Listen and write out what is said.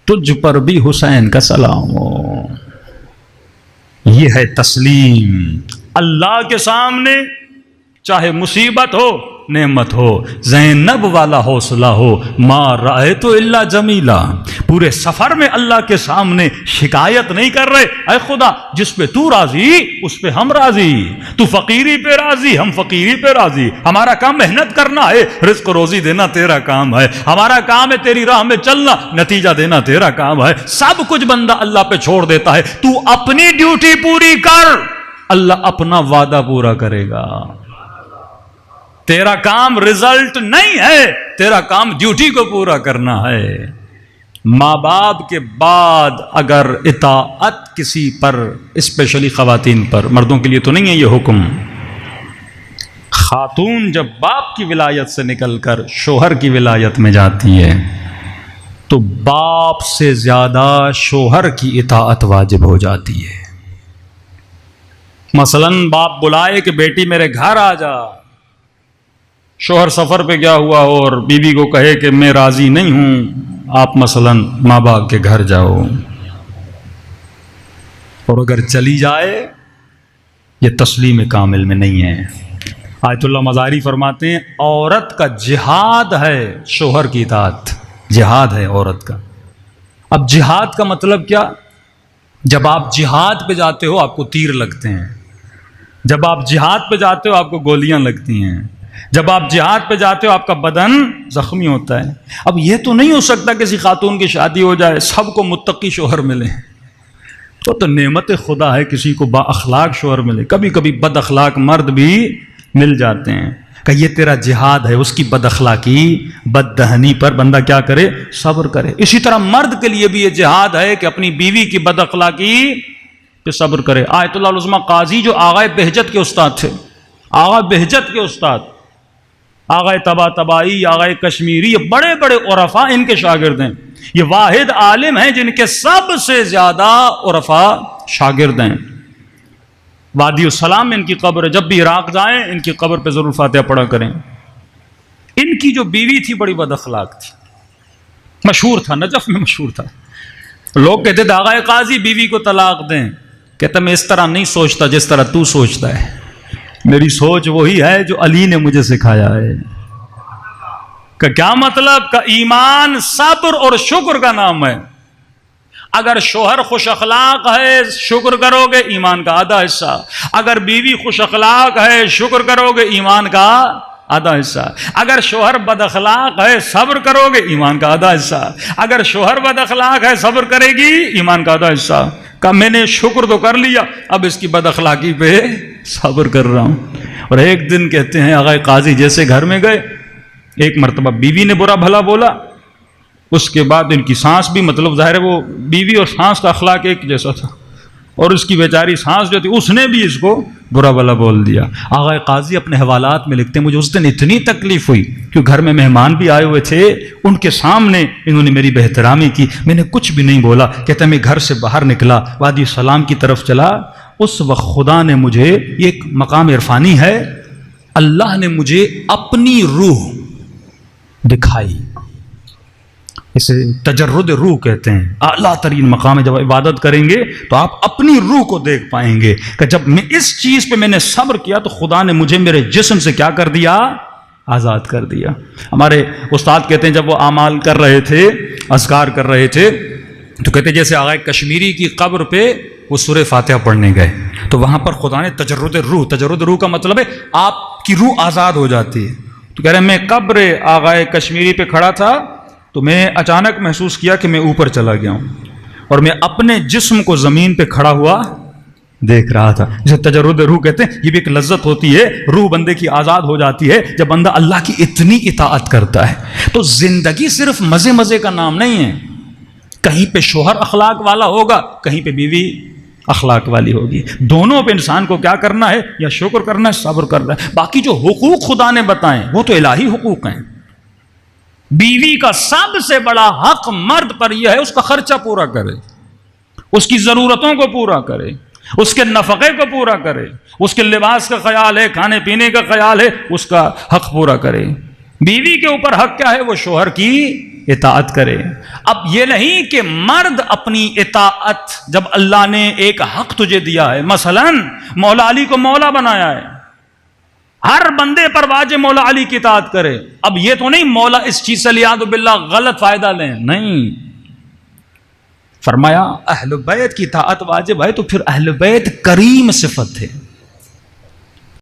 تجھ پر بھی حسین کا سلام ہو۔ یہ ہے تسلیم اللہ کے سامنے، چاہے مصیبت ہو نعمت ہو، زینب والا حوصلہ ہو، ما رأیت الا جمیلا۔ پورے سفر میں اللہ کے سامنے شکایت نہیں کر رہے، اے خدا جس پہ تو راضی اس پہ ہم راضی، تو فقیری پہ راضی ہم فقیری پہ راضی، ہمارا کام محنت کرنا ہے، رزق روزی دینا تیرا کام ہے، ہمارا کام ہے تیری راہ میں چلنا، نتیجہ دینا تیرا کام ہے۔ سب کچھ بندہ اللہ پہ چھوڑ دیتا ہے، تو اپنی ڈیوٹی پوری کر، اللہ اپنا وعدہ پورا کرے گا۔ تیرا کام رزلٹ نہیں ہے، تیرا کام ڈیوٹی کو پورا کرنا ہے۔ ماں باپ کے بعد اگر اطاعت کسی پر، اسپیشلی خواتین پر، مردوں کے لیے تو نہیں ہے یہ حکم، خاتون جب باپ کی ولایت سے نکل کر شوہر کی ولایت میں جاتی ہے تو باپ سے زیادہ شوہر کی اطاعت واجب ہو جاتی ہے۔ مثلاً باپ بلائے کہ بیٹی میرے گھر آ جا، شوہر سفر پہ گیا ہوا ہو اور بیوی کو کہے کہ میں راضی نہیں ہوں، آپ مثلاً ماں باپ کے گھر جاؤ، اور اگر چلی جائے یہ تسلیم کامل میں نہیں ہے۔ آیت اللہ مزاری فرماتے ہیں عورت کا جہاد ہے شوہر کی اطاعت، جہاد ہے عورت کا۔ اب جہاد کا مطلب کیا؟ جب آپ جہاد پہ جاتے ہو آپ کو تیر لگتے ہیں، جب آپ جہاد پہ جاتے ہو آپ کو گولیاں لگتی ہیں، جب آپ جہاد پہ جاتے ہو آپ کا بدن زخمی ہوتا ہے۔ اب یہ تو نہیں ہو سکتا کسی خاتون کی شادی ہو جائے سب کو متقی شوہر ملے، تو نعمت خدا ہے کسی کو با اخلاق شوہر ملے، کبھی کبھی بد اخلاق مرد بھی مل جاتے ہیں، کہ یہ تیرا جہاد ہے، اس کی بد اخلاقی بد دہنی پر بندہ کیا کرے؟ صبر کرے۔ اسی طرح مرد کے لیے بھی یہ جہاد ہے کہ اپنی بیوی کی بد اخلاقی پہ صبر کرے۔ آیت اللہ العظمہ قاضی جو آغا بہجت کے استاد تھے، آغا بہجت کے استاد، آغا طباطبائی، آغا کشمیری، یہ بڑے بڑے عرفاء ان کے شاگرد ہیں، یہ واحد عالم ہیں جن کے سب سے زیادہ عرفاء شاگرد ہیں۔ وادی السلام میں ان کی قبر ہے، جب بھی عراق جائیں ان کی قبر پہ ضرور فاتحہ پڑھا کریں۔ ان کی جو بیوی تھی بڑی بد اخلاق تھی، مشہور تھا، نجف میں مشہور تھا، لوگ کہتے تھے آغا قاضی بیوی کو طلاق دیں، کہتا میں اس طرح نہیں سوچتا جس طرح تو سوچتا ہے، میری سوچ وہی ہے جو علی نے مجھے سکھایا ہے۔ کہ کیا مطلب؟ کہ ایمان صبر اور شکر کا نام ہے۔ اگر شوہر خوش اخلاق ہے شکر کرو گے ایمان کا آدھا حصہ، اگر بیوی خوش اخلاق ہے شکر کرو گے ایمان کا آدھا حصہ، اگر شوہر بد اخلاق ہے صبر کرو گے ایمان کا آدھا حصہ، اگر شوہر بد اخلاق ہے صبر کرے گی ایمان کا آدھا حصہ۔ کہ میں نے شکر تو کر لیا، اب اس کی بد اخلاقی پہ صبر کر رہا ہوں۔ اور ایک دن کہتے ہیں آغا قاضی جیسے گھر میں گئے، ایک مرتبہ بیوی نے برا بھلا بولا، اس کے بعد ان کی سانس بھی، مطلب ظاہر ہے وہ بیوی اور سانس کا اخلاق ایک جیسا تھا، اور اس کی بیچاری سانس جو تھی اس نے بھی اس کو برا بھلا بول دیا۔ آغا قاضی اپنے حوالات میں لکھتے ہیں مجھے اس دن اتنی تکلیف ہوئی کہ گھر میں مہمان بھی آئے ہوئے تھے، ان کے سامنے انہوں نے میری بے احترامی کی، میں نے کچھ بھی نہیں بولا۔ کہتا میں گھر سے باہر نکلا، وادی السلام کی طرف چلا، اس وقت خدا نے مجھے، یہ ایک مقام عرفانی ہے، اللہ نے مجھے اپنی روح دکھائی، اسے تجرد روح کہتے ہیں، اعلیٰ ترین مقام ہے۔ جب عبادت کریں گے تو آپ اپنی روح کو دیکھ پائیں گے کہ جب میں اس چیز پہ میں نے صبر کیا تو خدا نے مجھے میرے جسم سے کیا کر دیا؟ آزاد کر دیا۔ ہمارے استاد کہتے ہیں جب وہ اعمال کر رہے تھے، اذکار کر رہے تھے، تو کہتے ہیں جیسے آغا کشمیری کی قبر پہ وہ سورہ فاتحہ پڑھنے گئے تو وہاں پر خدا نے تجرد روح، تجرد روح کا مطلب ہے آپ کی روح آزاد ہو جاتی ہے۔ تو کہہ رہے ہیں میں قبر آغا کشمیری پہ کھڑا تھا تو میں نے اچانک محسوس کیا کہ میں اوپر چلا گیا ہوں، اور میں اپنے جسم کو زمین پہ کھڑا ہوا دیکھ رہا تھا۔ جسے تجرد روح کہتے ہیں، یہ بھی ایک لذت ہوتی ہے، روح بندے کی آزاد ہو جاتی ہے جب بندہ اللہ کی اتنی اطاعت کرتا ہے۔ تو زندگی صرف مزے مزے کا نام نہیں ہے، کہیں پہ شوہر اخلاق والا ہوگا، کہیں پہ بیوی اخلاق والی ہوگی، دونوں پہ انسان کو کیا کرنا ہے؟ یا شکر کرنا ہے، صبر کرنا ہے۔ باقی جو حقوق خدا نے بتائیں وہ تو الہی حقوق ہیں۔ بیوی کا سب سے بڑا حق مرد پر یہ ہے اس کا خرچہ پورا کرے، اس کی ضرورتوں کو پورا کرے، اس کے نفقے کو پورا کرے، اس کے لباس کا خیال ہے، کھانے پینے کا خیال ہے، اس کا حق پورا کرے۔ بیوی کے اوپر حق کیا ہے؟ وہ شوہر کی اطاعت کرے. اب یہ نہیں کہ مرد اپنی اطاعت، جب اللہ نے ایک حق تجھے دیا ہے، مثلا مولا علی کو مولا بنایا ہے، ہر بندے پر واجب مولا علی کی اطاعت کرے. اب یہ تو نہیں مولا اس چیز سے لیاد باللہ غلط فائدہ لیں، نہیں. فرمایا اہل بیت کی اطاعت واجب ہے، تو پھر اہل بیت کریم صفت ہے.